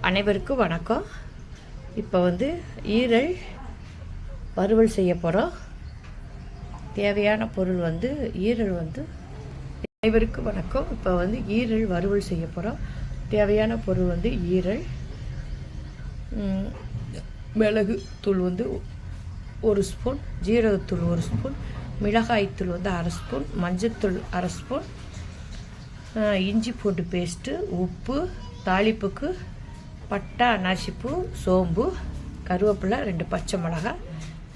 அனைவருக்கும் வணக்கம். இப்போ ஈரல் வறுவல் செய்ய போகிறோம். தேவையான பொருள் ஈரல் அனைவருக்கும் வணக்கம். இப்போ ஈரல் வறுவல் செய்ய போகிறோம். தேவையான பொருள் ஈரல், மிளகு தூள் 1 ஸ்பூன், ஜீரகத்தூள் 1 ஸ்பூன், மிளகாய்த்தூள் 1/2 ஸ்பூன், மஞ்சத்தூள் 1/2 ஸ்பூன், இஞ்சி பூண்டு பேஸ்ட்டு, உப்பு, தாளிப்புக்கு பட்டை, அன்னாசிப்பூ, சோம்பு, கருவேப்பிலை, 2 பச்சை மிளகாய்.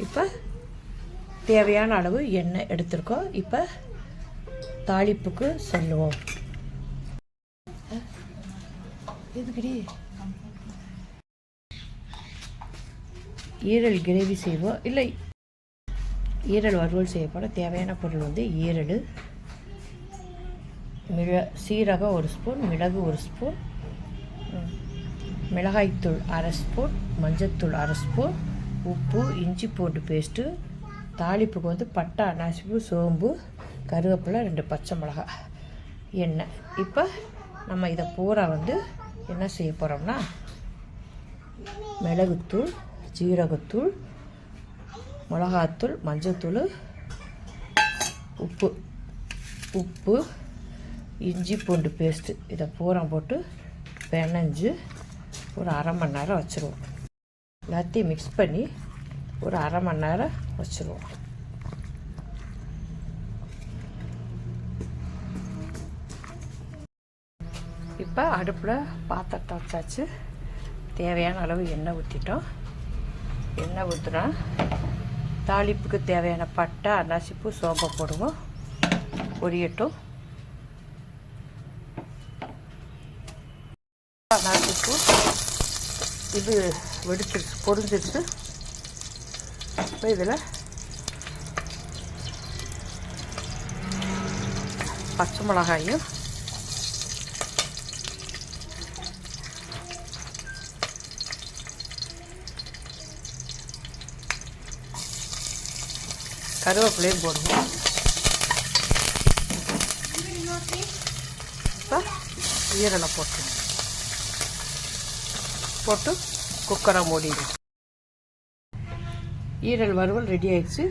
இப்போ தேவையான அளவு எண்ணெய் எடுத்துருக்கோம். இப்போ தாளிப்புக்கு சொல்லுவோம். எதுக்குடி ஈரல் கிரேவி செய்வோம், இல்லை ஈரல் வறுவல் செய்ய போகிற தேவையான பொருள் ஈரல், சீரகம் 1 ஸ்பூன், மிளகு 1 ஸ்பூன், மிளகாய்த்தூள் 1/2 ஸ்பூன், மஞ்சத்தூள் 1/2 ஸ்பூன், உப்பு, இஞ்சி பூண்டு பேஸ்ட்டு, தாளிப்புக்கு பட்டை, அன்னாசிப்பூ, சோம்பு, கருவேப்பிலை, 2 பச்சை மிளகாய், எண்ணெய். இப்போ நம்ம இதை பூரா என்ன செய்ய போகிறோம்னா, மிளகுத்தூள், ஜீரகத்தூள், மிளகாத்தூள், மஞ்சத்தூள், உப்பு, இஞ்சி பூண்டு பேஸ்ட்டு, இதை பூரா போட்டு பிணைஞ்சு ஒரு 1/2 மணி நேரம் வச்சுருவோம். எல்லாத்தையும் மிக்ஸ் பண்ணி ஒரு 1/2 மணி நேரம் வச்சுருவோம். இப்போ அடுப்பில் பாத்திரத்தை வச்சாச்சு. தேவையான அளவு எண்ணெய் ஊற்றிட்டோம். எண்ணெய் ஊற்றினா தாளிப்புக்கு தேவையான பட்டை, அன்னாசிப்பூ, சோம்பை போடுவோம். பொரியட்டும். அன்னாசிப்பூ இது வெடிச்சிருச்சு, பொரிஞ்சிருச்சு. இப்போ இதில் பச்சை மிளகாயும், கருவேப்பிலையும் போடுவோம். இப்போ ஈரலை போட்டு குக்கரை மூடிடும். ஈரல் வறுவல் ரெடி ஆயிடுச்சு.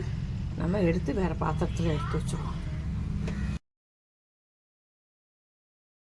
நம்ம எடுத்து வேறு பாத்திரத்தில் எடுத்து வச்சுருவோம்.